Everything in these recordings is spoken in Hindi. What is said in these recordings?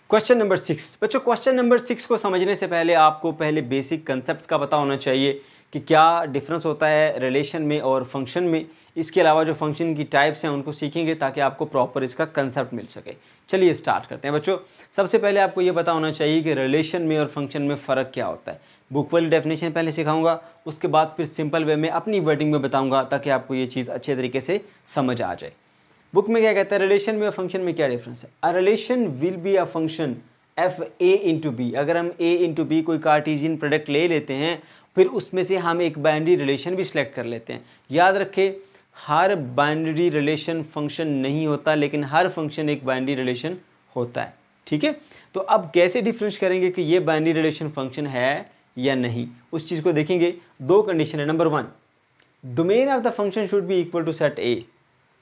क्वेश्चन नंबर 6 बच्चों, क्वेश्चन नंबर 6 को समझने से पहले आपको पहले बेसिक कंसेप्ट्स का पता होना चाहिए कि क्या डिफरेंस होता है रिलेशन में और फंक्शन में। इसके अलावा जो फंक्शन की टाइप्स हैं उनको सीखेंगे ताकि आपको प्रॉपर इसका कंसेप्ट मिल सके। चलिए स्टार्ट करते हैं बच्चों। सबसे पहले आपको ये पता होना चाहिए कि रिलेशन में और फंक्शन में फ़र्क क्या होता है। बुक वाली डेफिनेशन पहले सिखाऊंगा, उसके बाद फिर सिंपल वे में अपनी वर्डिंग में बताऊंगा ताकि आपको ये चीज़ अच्छे तरीके से समझ आ जाए। बुक में क्या कहता है, रिलेशन में और फंक्शन में क्या डिफरेंस है। A relation will be a function F A into B. अगर हम ए इंटू बी कोई कार्टेशियन प्रोडक्ट ले लेते हैं, फिर उसमें से हम एक बाइनरी रिलेशन भी सिलेक्ट कर लेते हैं। याद रखें, हर बाइनरी रिलेशन फंक्शन नहीं होता, लेकिन हर फंक्शन एक बाइनरी रिलेशन होता है। ठीक है, तो अब कैसे डिफरेंस करेंगे कि ये बाइनरी रिलेशन फंक्शन है या नहीं, उस चीज़ को देखेंगे। दो कंडीशन है। Number 1, domain of the function should be equal to set A.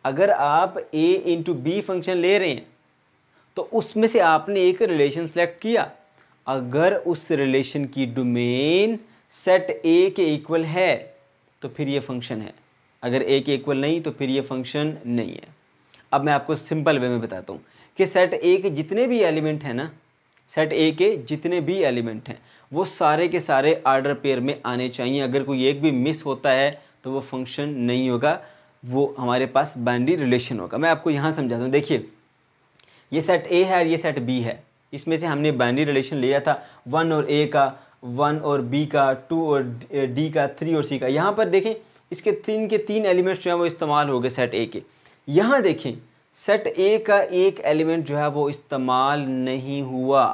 अगर आप a इंटू बी फंक्शन ले रहे हैं तो उसमें से आपने एक रिलेशन सेलेक्ट किया। अगर उस रिलेशन की डोमेन सेट a के इक्वल है तो फिर ये फंक्शन है। अगर a के इक्वल नहीं तो फिर ये फंक्शन नहीं है। अब मैं आपको सिंपल वे में बताता हूँ कि सेट a के जितने भी एलिमेंट हैं ना, सेट a के जितने भी एलिमेंट हैं वो सारे के सारे ऑर्डर पेयर में आने चाहिए। अगर कोई एक भी मिस होता है तो वो फंक्शन नहीं होगा, वो हमारे पास बाइनरी रिलेशन होगा। मैं आपको यहाँ समझाता हूँ। देखिए, ये सेट ए है और ये सेट बी है। इसमें से हमने बाइनरी रिलेशन लिया था 1 और ए का, 1 और बी का, 2 और डी का, 3 और सी का। यहाँ पर देखें, इसके 3 के 3 एलिमेंट्स जो हैं वो इस्तेमाल हो गए सेट ए के। यहाँ देखें, सेट ए का एक एलिमेंट जो है वो इस्तेमाल नहीं हुआ।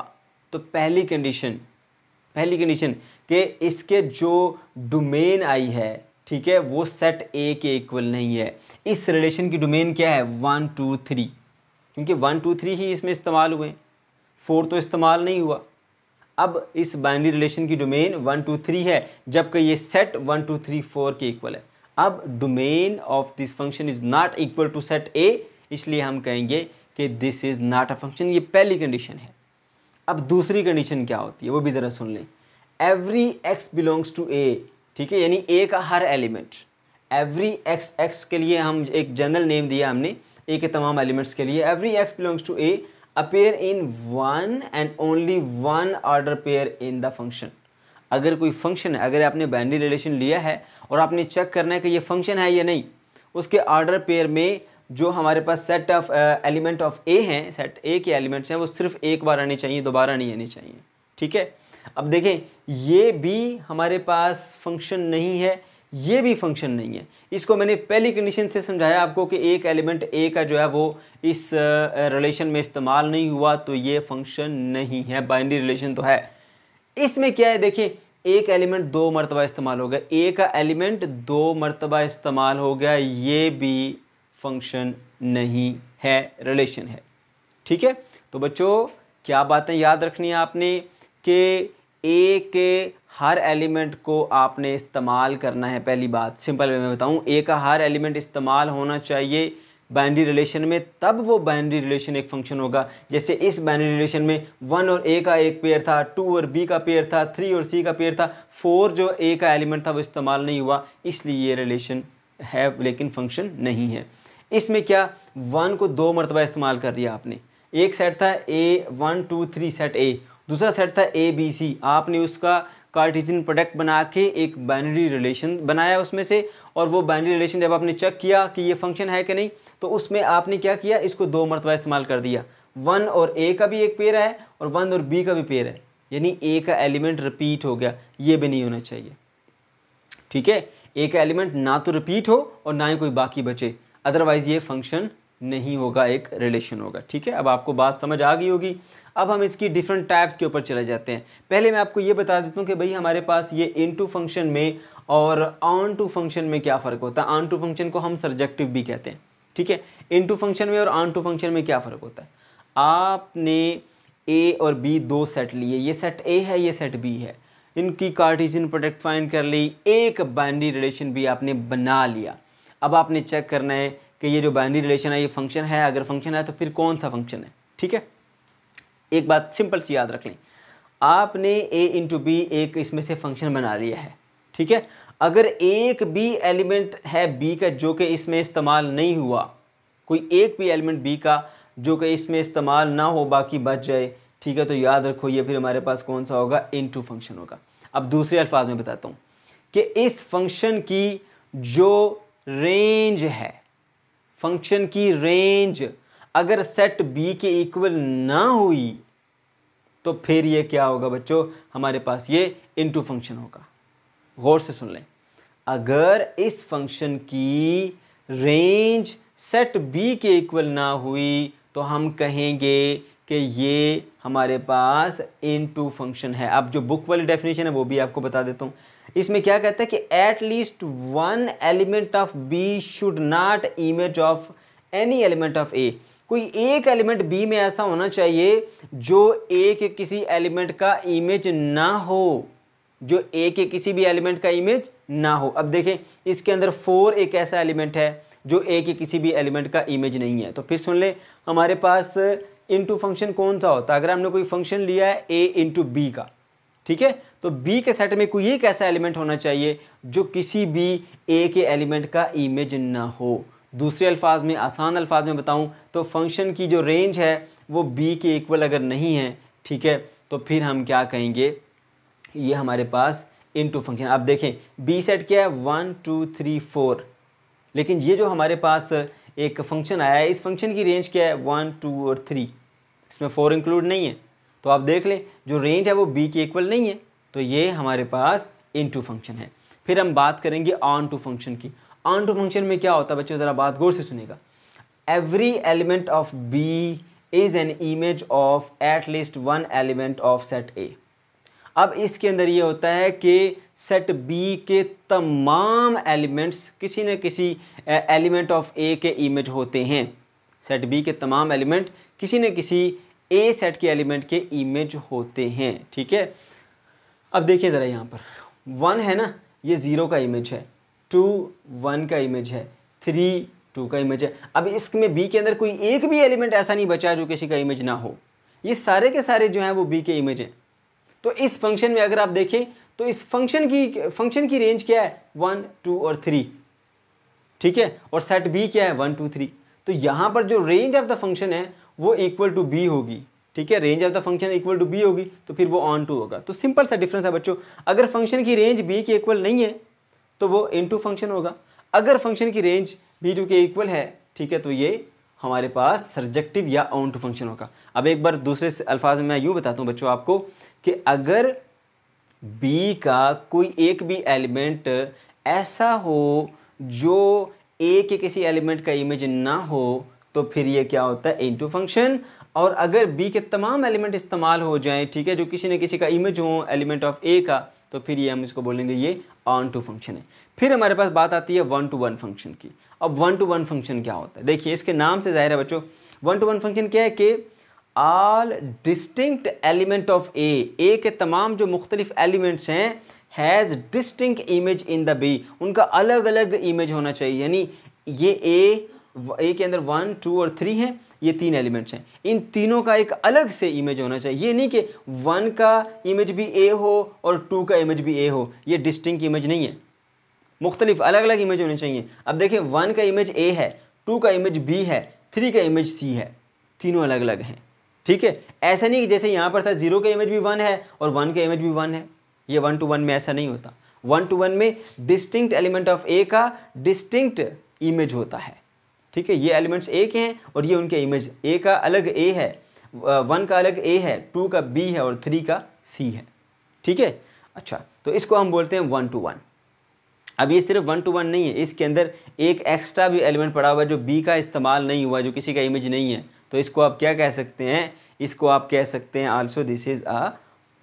तो पहली कंडीशन कि इसके जो डोमेन आई है, ठीक है, वो सेट ए के इक्वल नहीं है। इस रिलेशन की डोमेन क्या है, 1 2 3, क्योंकि 1 2 3 ही इसमें इस्तेमाल हुए, 4 तो इस्तेमाल नहीं हुआ। अब इस बाइनरी रिलेशन की डोमेन 1 2 3 है, जबकि ये सेट 1 2 3 4 के इक्वल है। अब domain of this function is not equal to set A, इसलिए हम कहेंगे कि this is not a function. ये पहली कंडीशन है। अब दूसरी कंडीशन क्या होती है वो भी ज़रा सुन लें। Every X belongs to A, ठीक है, यानी ए का हर एलिमेंट, एवरी एक्स के लिए हम एक जनरल नेम दिया हमने ए के तमाम एलिमेंट्स के लिए। Every X belongs to A appear in 1 and only 1 order pair in the function. अगर कोई फंक्शन है, अगर आपने बाइनरी रिलेशन लिया है और आपने चेक करना है कि ये फंक्शन है या नहीं, उसके ऑर्डर पेयर में जो हमारे पास सेट ऑफ एलिमेंट ऑफ ए हैं, सेट ए के एलिमेंट्स हैं, वो सिर्फ एक बार आने चाहिए, दोबारा नहीं आने चाहिए। ठीक है, अब देखें, ये भी हमारे पास फंक्शन नहीं है, ये भी फंक्शन नहीं है। इसको मैंने पहली कंडीशन से समझाया आपको कि एक एलिमेंट ए का जो है वो इस रिलेशन में इस्तेमाल नहीं हुआ, तो ये फंक्शन नहीं है, बाइनरी रिलेशन तो है। इसमें क्या है, देखिए, एक एलिमेंट 2 मरतबा इस्तेमाल हो गया, ए का एलिमेंट 2 मरतबा इस्तेमाल हो गया, ये भी फंक्शन नहीं है, रिलेशन है। ठीक है, तो बच्चों क्या बातें याद रखनी है आपने कि ए के हर एलिमेंट को आपने इस्तेमाल करना है। पहली बात सिंपल वे में बताऊं, ए का हर एलिमेंट इस्तेमाल होना चाहिए बाइनरी रिलेशन में, तब वो बाइनरी रिलेशन एक फंक्शन होगा। जैसे इस बाइनरी रिलेशन में 1 और ए का एक पेयर था, 2 और बी का पेयर था, 3 और सी का पेयर था, 4 जो ए का एलिमेंट था वो इस्तेमाल नहीं हुआ, इसलिए ये रिलेशन है लेकिन फंक्शन नहीं है। इसमें क्या, 1 को 2 मरतबा इस्तेमाल कर दिया आपने। एक सेट था ए 1 2 3 सेट ए, दूसरा सेट था ए बी सी, आपने उसका कार्टेशियन प्रोडक्ट बना के एक बाइनरी रिलेशन बनाया उसमें से, और वो बाइनरी रिलेशन जब आपने चेक किया कि ये फंक्शन है कि नहीं, तो उसमें आपने क्या किया, इसको 2 मरतबा इस्तेमाल कर दिया। 1 और ए का भी एक पेयर है और 1 और बी का भी पेयर है, यानी ए का एलिमेंट रिपीट हो गया, ये भी नहीं होना चाहिए। ठीक है, ए का एलिमेंट ना तो रिपीट हो और ना ही कोई बाकी बचे, अदरवाइज ये फंक्शन नहीं होगा, एक रिलेशन होगा। ठीक है, अब आपको बात समझ आ गई होगी। अब हम इसकी डिफरेंट टाइप्स के ऊपर चले जाते हैं। पहले मैं आपको ये बता देता हूँ कि भाई हमारे पास ये इनटू फंक्शन में और ऑन टू फंक्शन में क्या फ़र्क होता है। ऑन टू फंक्शन को हम सर्जेक्टिव भी कहते हैं। ठीक है, इनटू फंक्शन में और ऑन टू फंक्शन में क्या फ़र्क होता है। आपने ए और बी 2 सेट लिए, ये सेट ए है, ये सेट बी है, इनकी कार्टेशियन प्रोडक्ट फाइंड कर ली, एक बाइनरी रिलेशन भी आपने बना लिया। अब आपने चेक करना है कि ये जो बाइनरी रिलेशन है ये फंक्शन है, अगर फंक्शन है तो फिर कौन सा फंक्शन है। ठीक है, एक बात सिंपल सी याद रख लें, आपने ए इंटू बी एक इसमें से फंक्शन बना लिया है। ठीक है, अगर एक भी एलिमेंट है बी का जो कि इसमें इस्तेमाल नहीं हुआ, कोई एक भी एलिमेंट बी का जो कि इसमें इस्तेमाल ना हो बाकी बच जाए, ठीक है, तो याद रखो ये फिर हमारे पास कौन सा होगा, इनटू फंक्शन होगा। अब दूसरे अल्फाज में बताता हूँ कि इस फंक्शन की जो रेंज है, फंक्शन की रेंज अगर सेट बी के इक्वल ना हुई तो फिर ये क्या होगा बच्चों, हमारे पास ये इनटू फंक्शन होगा। गौर से सुन लें, अगर इस फंक्शन की रेंज सेट बी के इक्वल ना हुई तो हम कहेंगे कि ये हमारे पास इनटू फंक्शन है। अब जो बुक वाली डेफिनेशन है वो भी आपको बता देता हूँ। इसमें क्या कहता है कि at least one element of B should not image of any element of A. कोई एक एलिमेंट बी में ऐसा होना चाहिए जो ए के किसी एलिमेंट का इमेज ना हो, जो ए के किसी भी एलिमेंट का इमेज ना हो। अब देखें इसके अंदर 4 एक ऐसा एलिमेंट है जो ए के किसी भी एलिमेंट का इमेज नहीं है। तो फिर सुन ले, हमारे पास इनटू फंक्शन कौन सा होता है, अगर हमने कोई फंक्शन लिया है ए इंटू बी का, ठीक है, तो बी के सेट में कोई एक ऐसा एलिमेंट होना चाहिए जो किसी भी ए के एलिमेंट का इमेज ना हो। दूसरे अल्फाज में, आसान अल्फाज में बताऊं तो फंक्शन की जो रेंज है वो बी के इक्वल अगर नहीं है, ठीक है, तो फिर हम क्या कहेंगे, ये हमारे पास इनटू फंक्शन। अब देखें बी सेट क्या है, 1 2 3 4, लेकिन ये जो हमारे पास एक फंक्शन आया है, इस फंक्शन की रेंज क्या है, 1 2 और 3, इसमें 4 इंक्लूड नहीं है। तो आप देख लें जो रेंज है वो बी के इक्वल नहीं है, तो ये हमारे पास इनटू फंक्शन है। फिर हम बात करेंगे ऑन टू फंक्शन की। ऑन टू फंक्शन में क्या होता है बच्चों, ज़रा बात गौर से सुनिएगा। Every element of B is an image of at least one element of set A. अब इसके अंदर ये होता है कि सेट बी के तमाम एलिमेंट्स किसी न किसी एलिमेंट ऑफ ए के इमेज होते हैं। सेट बी के तमाम एलिमेंट किसी न किसी ए सेट के एलिमेंट के इमेज होते हैं, ठीक है। अब देखिए ज़रा यहाँ पर 1 है ना, ये 0 का इमेज है, 2 1 का इमेज है, 3 2 का इमेज है। अब इसमें बी के अंदर कोई एक भी एलिमेंट ऐसा नहीं बचा जो किसी का इमेज ना हो, ये सारे के सारे जो हैं वो बी के इमेज हैं। तो इस फंक्शन में अगर आप देखें तो इस फंक्शन की रेंज क्या है, 1 2 और 3, ठीक है, और सेट बी क्या है, 1 2 3। तो यहाँ पर जो रेंज ऑफ द फंक्शन है वो इक्वल टू बी होगी, ठीक है, range of the function equal to B होगी, तो फिर वो ऑन टू होगा। तो सिंपल सा डिफरेंस है बच्चों, अगर फंक्शन की रेंज बी के इक्वल नहीं है तो वो इनटू फंक्शन होगा, अगर फंक्शन की रेंज बी टू के इक्वल है, ठीक है, तो ये हमारे पास सर्जेक्टिव या ऑन टू फंक्शन होगा। अब एक बार दूसरे अल्फाज में मैं यूँ बताता हूँ बच्चों आपको कि अगर बी का कोई एक भी एलिमेंट ऐसा हो जो ए के किसी एलिमेंट का इमेज ना हो तो फिर ये क्या होता है, इनटू फंक्शन। और अगर बी के तमाम एलिमेंट इस्तेमाल हो जाएं, ठीक है, जो किसी न किसी का इमेज हो एलिमेंट ऑफ ए का, तो फिर ये हम इसको बोलेंगे ये ऑन टू फंक्शन है। फिर हमारे पास बात आती है 1 to 1 फंक्शन की। अब 1 to 1 फंक्शन क्या होता है, देखिए इसके नाम से जाहिर है बच्चों 1 to 1 फंक्शन क्या है कि all distinct element of A के तमाम जो मुख्तलिफ एलिमेंट्स हैं has distinct image in the B, उनका अलग अलग इमेज होना चाहिए। यानी ये ए के अंदर 1 2 और 3 हैं, ये 3 एलिमेंट्स हैं, इन तीनों का एक अलग से इमेज होना चाहिए। ये नहीं कि 1 का इमेज भी ए हो और 2 का इमेज भी ए हो, ये डिस्टिंक्ट इमेज नहीं है, मुख्तलिफ अलग अलग इमेज होने चाहिए। अब देखिए 1 का इमेज ए है, 2 का इमेज बी है, 3 का इमेज सी है, तीनों अलग अलग हैं, ठीक है। ऐसा नहीं कि जैसे यहाँ पर था 0 का इमेज भी 1 है और 1 का इमेज भी 1 है, ये 1 to 1 में ऐसा नहीं होता। 1 to 1 में डिस्टिंक्ट एलिमेंट ऑफ ए का डिस्टिंक्ट इमेज होता है, ठीक है। ये एलिमेंट्स ए के हैं और ये उनके इमेज, ए का अलग ए है, 1 का अलग ए है, 2 का बी है और 3 का सी है, ठीक है। अच्छा, तो इसको हम बोलते हैं 1 to 1। अब ये सिर्फ 1 to 1 नहीं है, इसके अंदर एक एक्स्ट्रा भी एलिमेंट पड़ा हुआ है जो बी का इस्तेमाल नहीं हुआ, जो किसी का इमेज नहीं है, तो इसको आप क्या कह सकते हैं, इसको आप कह सकते हैं also this is a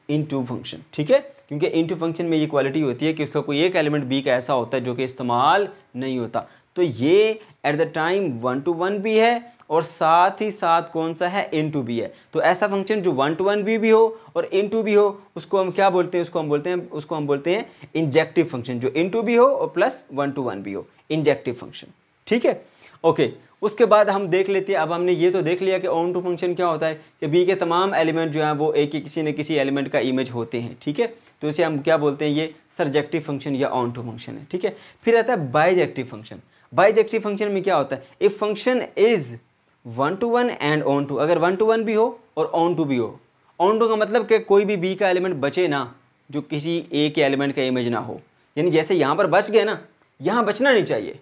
into function, ठीक है। क्योंकि इनटू फंक्शन में ये क्वालिटी होती है कि उसका कोई एक एलिमेंट बी का ऐसा होता है जो कि इस्तेमाल नहीं होता। तो ये एट द टाइम 1 to 1 भी है और साथ ही साथ कौन सा है, इनटू भी है। तो ऐसा फंक्शन जो 1 to 1 भी हो और इनटू भी हो, उसको हम क्या बोलते हैं, उसको हम बोलते हैं इंजेक्टिव फंक्शन, जो इनटू भी हो और प्लस 1 to 1 भी हो, इंजेक्टिव फंक्शन, ठीक है। ओके, उसके बाद हम देख लेते हैं, अब हमने ये तो देख लिया कि ऑन टू फंक्शन क्या होता है कि बी के तमाम एलिमेंट जो हैं वो ए के किसी न किसी एलिमेंट का इमेज होते हैं, ठीक है। तो इसे हम क्या बोलते हैं, ये सर्जेक्टिव फंक्शन या ऑन टू फंक्शन है, ठीक है। फिर आता है बाइजेक्टिव फंक्शन। बाइजेक्टिव फंक्शन में क्या होता है, if function is 1 to 1 and onto, अगर 1 to 1 भी हो और ऑन टू भी हो, ऑन टू का मतलब कि कोई भी बी का एलिमेंट बचे ना जो किसी ए के एलिमेंट का इमेज ना हो, यानी जैसे यहाँ पर बच गए ना, यहाँ बचना नहीं चाहिए,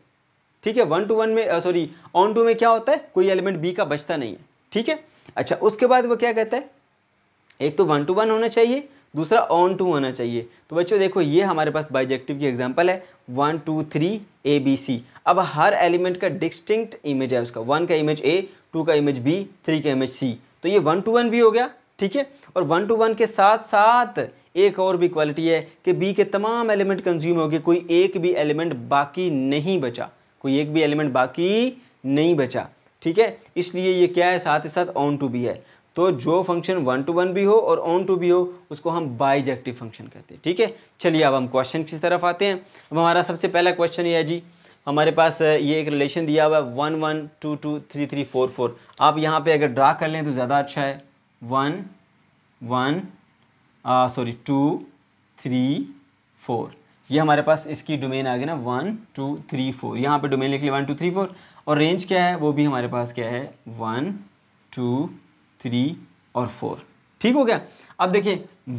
ठीक है। 1 to 1 में सॉरी ऑन टू में क्या होता है, कोई एलिमेंट बी का बचता नहीं है, ठीक है। अच्छा उसके बाद वो क्या कहता है, एक तो 1 to 1 होना चाहिए, दूसरा ऑन टू होना चाहिए। तो बच्चों देखो ये हमारे पास बाइजेक्टिव की एग्जांपल है 1 2 3 ABC। अब हर एलिमेंट का डिस्टिंक्ट इमेज है उसका, 1 का इमेज A, 2 का इमेज B, 3 का इमेज C। तो ये 1 to 1 भी हो गया, ठीक है। और 1 to 1 के साथ साथ एक और भी क्वालिटी है कि B के तमाम एलिमेंट कंज्यूम हो गए, कोई एक भी एलिमेंट बाकी नहीं बचा, कोई एक भी एलिमेंट बाकी नहीं बचा, ठीक है। इसलिए ये क्या है, साथ ही साथ ऑन टू भी है। तो जो फंक्शन 1 to 1 भी हो और ऑन टू भी हो उसको हम बाइजेक्टिव फंक्शन कहते हैं, ठीक है। चलिए अब हम क्वेश्चन की तरफ आते हैं। अब हमारा सबसे पहला क्वेश्चन ये है जी, हमारे पास ये एक रिलेशन दिया हुआ है 1 1 2 2 3 3 4 4। आप यहाँ पे अगर ड्रा कर लें तो ज़्यादा अच्छा है। 1 1 2 3 4, ये हमारे पास इसकी डोमेन आ गई ना 1 2 3 4। यहाँ पे डोमेन लिख लिया 1 2 3 4 और रेंज क्या है वो भी हमारे पास क्या है 1 2 3 और 4, ठीक हो गया। अब देखिए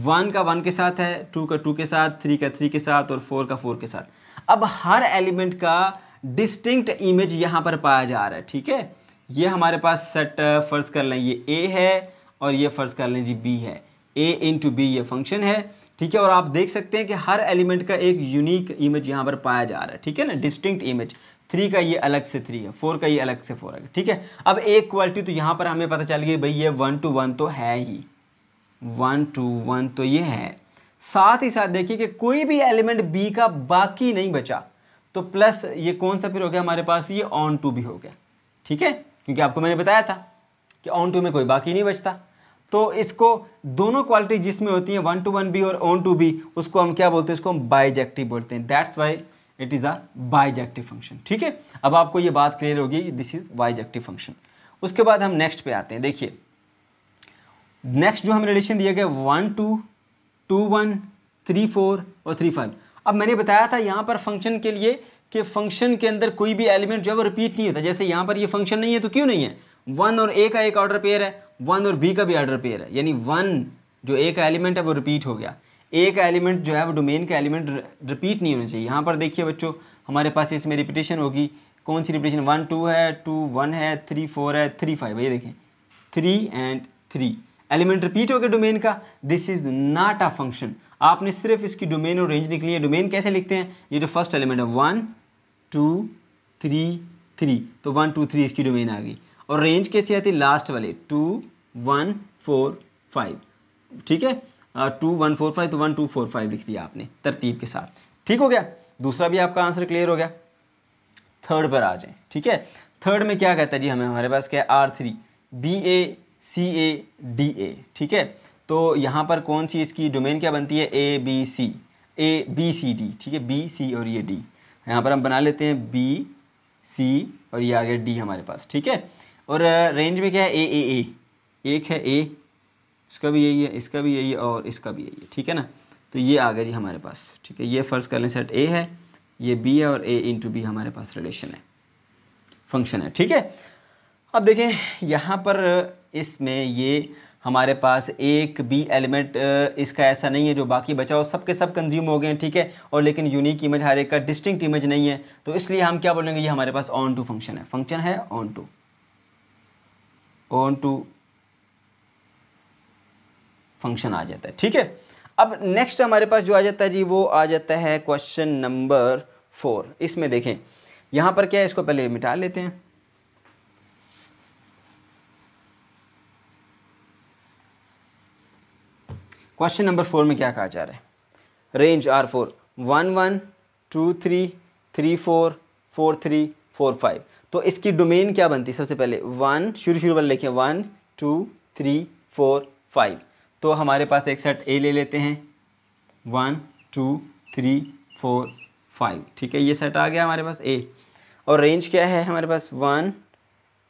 1 का 1 के साथ है, 2 का 2 के साथ, 3 का 3 के साथ और 4 का 4 के साथ। अब हर एलिमेंट का डिस्टिंक्ट इमेज यहाँ पर पाया जा रहा है, ठीक है। ये हमारे पास सेट फर्ज कर लें ये A है और ये फर्ज कर लें जी B है, A इंटू B ये फंक्शन है, ठीक है। और आप देख सकते हैं कि हर एलिमेंट का एक यूनिक इमेज यहाँ पर पाया जा रहा है, ठीक है ना, डिस्टिंक्ट इमेज। 3 का ये अलग से 3 है, 4 का ये अलग से 4 है, ठीक है। अब एक क्वालिटी तो यहाँ पर हमें पता चल गई भाई ये 1 to 1 तो है ही, 1 to 1 तो ये है। साथ ही साथ देखिए कि कोई भी एलिमेंट B का बाकी नहीं बचा, तो प्लस ये कौन सा फिर हो गया हमारे पास, ये ऑन टू भी हो गया, ठीक है। क्योंकि आपको मैंने बताया था कि ऑन टू में कोई बाकी नहीं बचता। तो इसको दोनों क्वालिटी जिसमें होती हैं 1 to 1 भी और ऑन टू भी, उसको हम क्या बोलते हैं, उसको हम बाइजेक्टिव बोलते हैं। That's why it is a bijective function, ठीक है। अब आपको ये बात क्लियर होगी, दिस इज बाइजेक्टिव फंक्शन। उसके बाद हम नेक्स्ट पे आते हैं। देखिए नेक्स्ट जो हमें रिलेशन दिया गया 1 2 2 1 3 4 और 3 5। अब मैंने बताया था यहाँ पर फंक्शन के लिए कि फंक्शन के अंदर कोई भी एलिमेंट जो है वो रिपीट नहीं होता। जैसे यहाँ पर ये फंक्शन नहीं है तो क्यों नहीं है, 1 और A का एक ऑर्डर पेयर है, 1 और B का भी ऑर्डर पेयर है, यानी 1 जो A का एलिमेंट है वो रिपीट हो गया। A का एलिमेंट जो है वो डोमेन का एलिमेंट रिपीट नहीं होना चाहिए। यहाँ पर देखिए बच्चों हमारे पास इसमें रिपीटेशन होगी, कौन सी रिपीटेशन, 1 2 है, 2 1 है, 3 4 है, 3 5 है। ये देखें 3 and 3 एलिमेंट रिपीट हो गया डोमेन का। This is not a function. आपने सिर्फ इसकी डोमेन और रेंज निकली है। डोमेन कैसे लिखते हैं, ये जो फर्स्ट एलिमेंट है 1 2 3 3, तो 1 2 3 इसकी डोमेन आ गई। और रेंज कैसी आती है, लास्ट वाले 2 1 4 5, ठीक है। 2 1 4 5, तो 1 2 4 5 लिख दिया आपने तरतीब के साथ, ठीक हो गया। दूसरा भी आपका आंसर क्लियर हो गया। थर्ड पर आ जाए, ठीक है। थर्ड में क्या कहता है जी, हमें हमारे पास क्या है R3 BA CA DA, ठीक है। तो यहाँ पर कौन सी इसकी डोमेन क्या बनती है, ABCD, ठीक है, B C और ये D। यहाँ पर हम बना लेते हैं B C और ये आ गया D हमारे पास, ठीक है। और रेंज में क्या है AAA, एक है A, इसका भी यही है, इसका भी यही है और इसका भी यही है, ठीक है ना। तो ये आ गया जी हमारे पास, ठीक है। ये फर्ज कर लें सेट A है, ये B है और A इंटू B हमारे पास रिलेशन है, फंक्शन है, ठीक है। अब देखें यहाँ पर इसमें ये हमारे पास एक भी एलिमेंट इसका ऐसा नहीं है जो बाकी बचा हो, सब के सब कंज्यूम हो गए हैं, ठीक है। और लेकिन यूनिक इमेज हर एक का डिस्टिंक्ट इमेज नहीं है, तो इसलिए हम क्या बोलेंगे, ये हमारे पास ऑन टू फंक्शन है, फंक्शन है ऑन टू फंक्शन आ जाता है, ठीक है। अब नेक्स्ट हमारे पास जो आ जाता है जी, वो आ जाता है क्वेश्चन नंबर 4। इसमें देखें यहाँ पर क्या है, इसको पहले मिटा लेते हैं। क्वेश्चन नंबर 4 में क्या कहा जा रहा है, रेंज R4 1 1 2 3 3 4 4 3 4 5। तो इसकी डोमेन क्या बनती है, सबसे पहले 1 शुरू वाले लिखें 1 2 3 4 5। तो हमारे पास एक सेट A ले लेते हैं 1 2 3 4 5, ठीक है। ये सेट आ गया हमारे पास A। और रेंज क्या है हमारे पास 1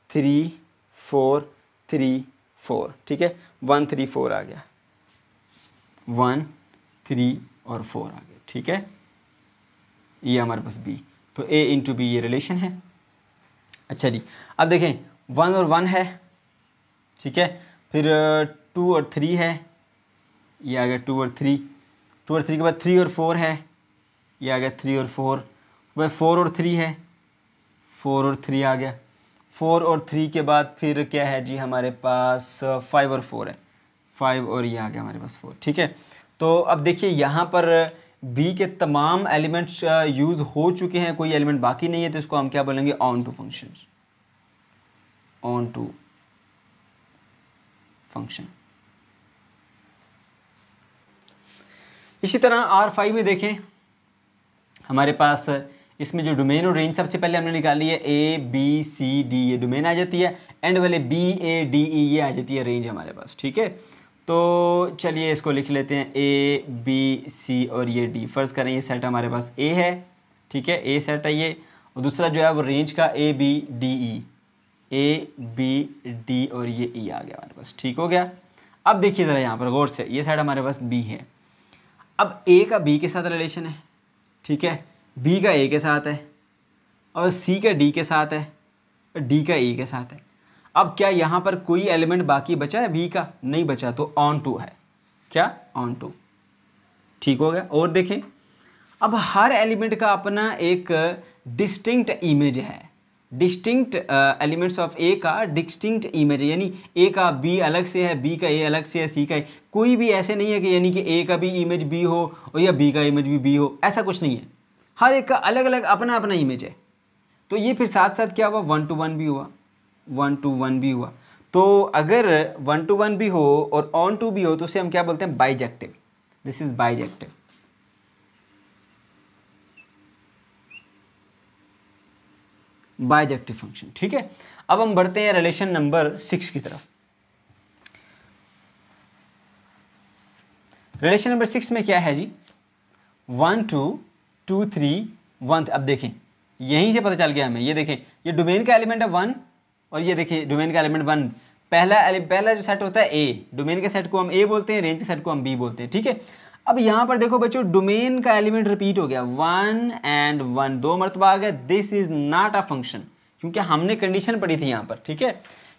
3 4 3 4, ठीक है। 1 3 4 आ गया, 1 3 और 4 आ गए, ठीक है। ये हमारे पास B, तो A इंटू B ये रिलेशन है। अच्छा जी, अब देखें 1 और 1 है, ठीक है। फिर 2 और 3 है, ये आ गया 2 और 3। 2 और 3 के बाद 3 और 4 है, ये आ गया 3 और 4। वह 4 और 3 है, 4 और 3 आ गया। 4 और 3 के बाद फिर क्या है जी हमारे पास 5 और 4 है, 5 और ये आ गया हमारे पास 4। ठीक है, तो अब देखिए यहाँ पर बी के तमाम एलिमेंट्स यूज़ हो चुके हैं, कोई एलिमेंट बाकी नहीं है, तो इसको हम क्या बोलेंगे, onto function, onto function. इसी तरह R5 में देखें हमारे पास इसमें जो डोमेन और रेंज सबसे पहले हमने निकाली है ABCD, ये डोमेन आ जाती है, एंड वाले BADE ये आ जाती है रेंज हमारे पास। ठीक है, तो चलिए इसको लिख लेते हैं ABC और ये D। फर्ज करें ये सेट हमारे पास A है, ठीक है, A सेट है ये, और दूसरा जो है वो रेंज का ABDE, ABD और ये E आ गया हमारे पास। ठीक हो गया। अब देखिए ज़रा यहाँ पर गौर से, ये साइड हमारे पास B है। अब A का B के साथ रिलेशन है, ठीक है, B का A के साथ है, और C का D के साथ है, और D का E के साथ है। अब क्या यहाँ पर कोई एलिमेंट बाकी बचा है B का? नहीं बचा, तो ऑन टू है। क्या? Onto. ठीक हो गया। और देखें, अब हर एलिमेंट का अपना एक डिस्टिंक्ट इमेज है, डिस्टिंक्ट एलिमेंट्स ऑफ ए का डिस्टिंक्ट इमेज है, यानी ए का बी अलग से है, बी का ए अलग से है, सी का ए। कोई भी ऐसे नहीं है कि यानी कि ए का भी इमेज बी हो और या बी का इमेज भी बी हो, ऐसा कुछ नहीं है। हर एक का अलग अलग अपना अपना इमेज है। तो ये फिर साथ साथ क्या हुआ, 1 to 1 भी हुआ, 1 to 1 भी हुआ। तो अगर 1 to 1 भी हो और ऑन टू भी हो तो उसे हम क्या बोलते हैं, bijective. This is bijective. Bijective function. ठीक है, अब हम बढ़ते हैं रिलेशन नंबर 6 की तरफ। रिलेशन नंबर 6 में क्या है जी, 1 2 2 3 1। अब देखें, यहीं से पता चल गया हमें। ये देखें, ये डोमेन का एलिमेंट है 1, और ये देखिए डोमेन का एलिमेंट 1। पहला जो सेट होता है ए, डोमेन के सेट को हम ए बोलते हैं, रेंज के सेट को हम बी बोलते हैं। ठीक है, अब यहाँ पर देखो बच्चों, डोमेन का एलिमेंट रिपीट हो गया, 1 and 1 दो मरतबा आ गया। This is not a function, क्योंकि हमने कंडीशन पढ़ी थी यहाँ पर, ठीक है,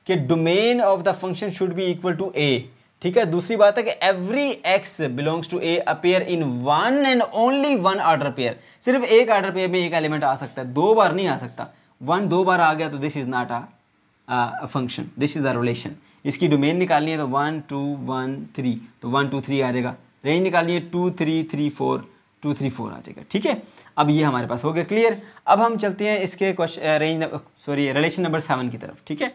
कि domain of the function should be equal to A. ठीक है, दूसरी बात है कि every X belongs to A appear in 1 and only 1 order pair. सिर्फ एक ऑर्डर पेयर में एक एलिमेंट आ सकता है, 2 बार नहीं आ सकता। 1 2 बार आ गया तो this is not a function, this is a relation. इसकी डोमेन निकालनी है तो 1 2 1 3, तो 1 2 3 आ जाएगा। रेंज निकालनी है 2 3 3 4, 2 3 4 आ जाएगा। ठीक है, अब ये हमारे पास हो गया क्लियर। अब हम चलते हैं इसके रिलेशन नंबर 7 की तरफ। ठीक है,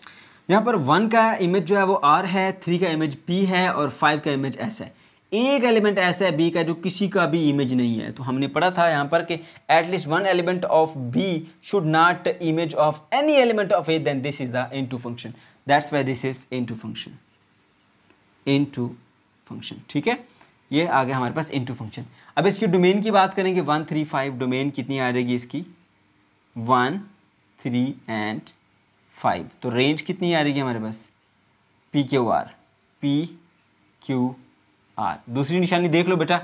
यहाँ पर 1 का इमेज जो है वो R है, 3 का इमेज P है, और 5 का इमेज S है। एक एलिमेंट ऐसा है B का जो किसी का भी इमेज नहीं है। तो हमने पढ़ा था यहाँ पर कि at least 1 element of B should not image of any element of A, then this is the into function. That's why this is into function, into function. ठीक है, ये आ गया हमारे पास इनटू फंक्शन। अब इसकी डोमेन की बात करेंगे, 1 3 5 डोमेन कितनी आ जाएगी इसकी, 1 3 and 5। तो रेंज कितनी आ रही है हमारे पास, PQR, PQR। दूसरी निशानी देख लो बेटा,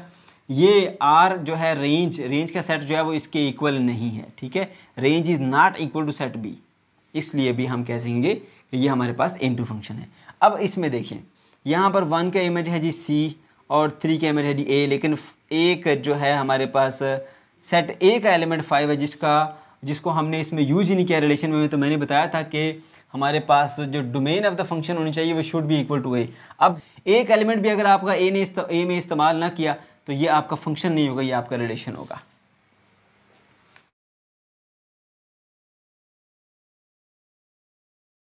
ये R जो है रेंज का सेट जो है वो इसके इक्वल नहीं है। ठीक है, range is not equal to set B, इसलिए भी हम कह सकेंगे कि ये हमारे पास इनटू फंक्शन है। अब इसमें देखें, यहाँ पर 1 का इमेज है जी C और 3 का इमेज है जी A, लेकिन एक जो है हमारे पास सेट A का एलिमेंट 5 है, जिसको हमने इसमें यूज ही नहीं किया रिलेशन में। तो मैंने बताया था कि हमारे पास जो डोमेन ऑफ द फंक्शन होनी चाहिए वो शुड बी इक्वल टू ए। अब एक एलिमेंट भी अगर आपका ए में इस्तेमाल ना किया तो ये आपका फंक्शन नहीं होगा, ये आपका रिलेशन होगा।